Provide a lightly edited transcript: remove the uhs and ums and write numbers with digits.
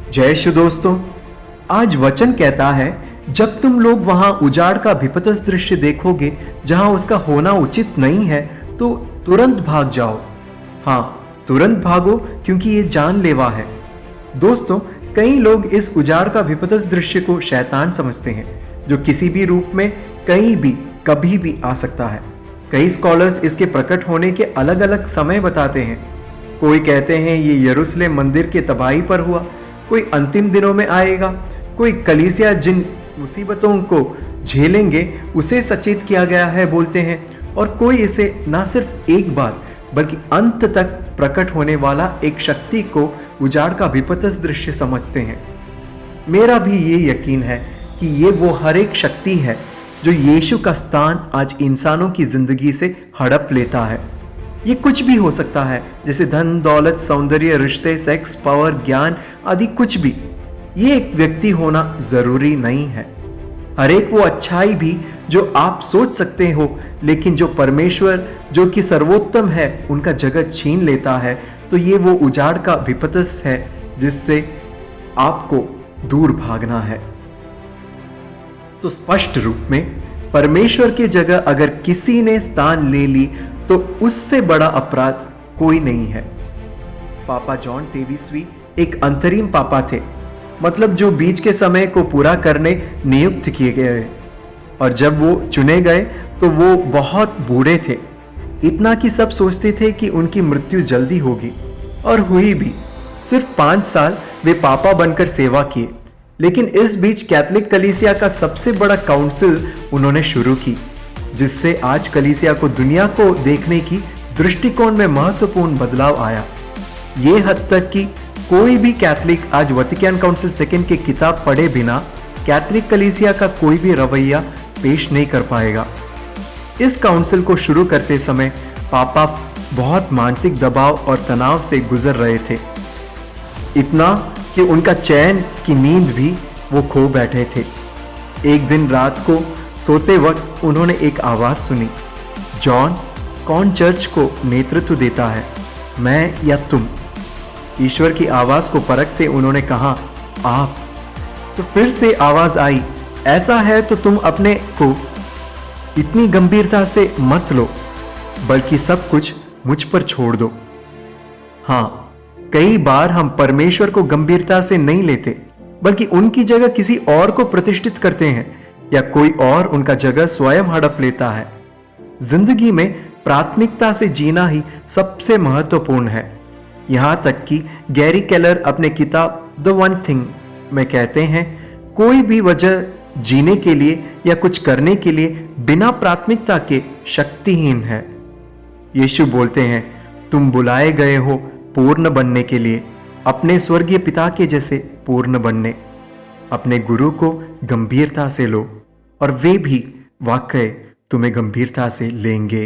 जय श्री दोस्तों। आज वचन कहता है, जब तुम लोग वहां उजाड़ का विपत्ति दृश्य देखोगे जहां उसका होना उचित नहीं है, तो तुरंत भाग जाओ। हाँ, तुरंत भागो, क्योंकि ये जानलेवा है। दोस्तों, कई लोग इस उजाड़ का विपत्ति दृश्य को शैतान समझते हैं, जो किसी भी रूप में कहीं भी कभी भी आ सकता है। कई स्कॉलर्स इसके प्रकट होने के अलग अलग समय बताते हैं। कोई कहते हैं ये यरूशलेम मंदिर के तबाही पर हुआ, कोई अंतिम दिनों में आएगा, कोई कलीसिया जिन मुसीबतों को झेलेंगे उसे सचेत किया गया है बोलते हैं, और कोई इसे ना सिर्फ एक बार बल्कि अंत तक प्रकट होने वाला एक शक्ति को उजाड़ का विपत्ति दृश्य समझते हैं। मेरा भी ये यकीन है कि ये वो हर एक शक्ति है जो यीशु का स्थान आज इंसानों की जिंदगी से हड़प लेता है। ये कुछ भी हो सकता है, जैसे धन, दौलत, सौंदर्य, रिश्ते, सेक्स, पावर, ज्ञान आदि कुछ भी। ये एक व्यक्ति होना जरूरी नहीं है। हर एक वो अच्छाई भी जो आप सोच सकते हो, लेकिन जो परमेश्वर जो कि सर्वोत्तम है उनका जगह छीन लेता है, तो ये वो उजाड़ का विपत्ति है जिससे आपको दूर भागना है। तो स्पष्ट रूप में परमेश्वर की जगह अगर किसी ने स्थान ले ली तो उससे बड़ा अपराध कोई नहीं है। पापा जॉन 23वीं एक अंतरिम पापा थे, मतलब जो बीच के समय को पूरा करने नियुक्त किए गए, और जब वो चुने गए तो वो बहुत बूढ़े थे, इतना कि सब सोचते थे कि उनकी मृत्यु जल्दी होगी, और हुई भी। सिर्फ 5 साल वे पापा बनकर सेवा किए, लेकिन इस बीच कैथोलिक कलीसिया का सबसे बड़ा काउंसिल उन्होंने शुरू की, जिससे आज कलीसिया को दुनिया को देखने की दृष्टिकोण में महत्वपूर्ण बदलाव आया। ये हद तक कि कोई भी कैथलिक आज वतिकान काउंसिल सेकंड की किताब पढ़े बिना कैथलिक कलीसिया का कोई भी रवैया पेश नहीं कर पाएगा। इस काउंसिल को शुरू करते समय पापा बहुत मानसिक दबाव और तनाव से गुजर रहे थे, इतना कि उनका चैन की नींद भी वो खो बैठे थे। एक दिन रात को सोते वक्त उन्होंने एक आवाज सुनी, जॉन, कौन चर्च को नेतृत्व देता है, मैं या तुम? ईश्वर की आवाज को परखते उन्होंने कहा, आप। तो फिर से आवाज आई, ऐसा है तो तुम अपने को इतनी गंभीरता से मत लो, बल्कि सब कुछ मुझ पर छोड़ दो। हाँ, कई बार हम परमेश्वर को गंभीरता से नहीं लेते, बल्कि उनकी जगह किसी और को प्रतिष्ठित करते हैं, या कोई और उनका जगह स्वयं हड़प लेता है। जिंदगी में प्राथमिकता से जीना ही सबसे महत्वपूर्ण है। यहां तक कि गैरी केलर अपने किताब द वन थिंग में कहते हैं, कोई भी वजह जीने के लिए या कुछ करने के लिए बिना प्राथमिकता के शक्तिहीन है। यीशु बोलते हैं, तुम बुलाए गए हो पूर्ण बनने के लिए, अपने स्वर्गीय पिता के जैसे पूर्ण बनने। अपने गुरु को गंभीरता से लो, और वे भी वाकई तुम्हें गंभीरता से लेंगे।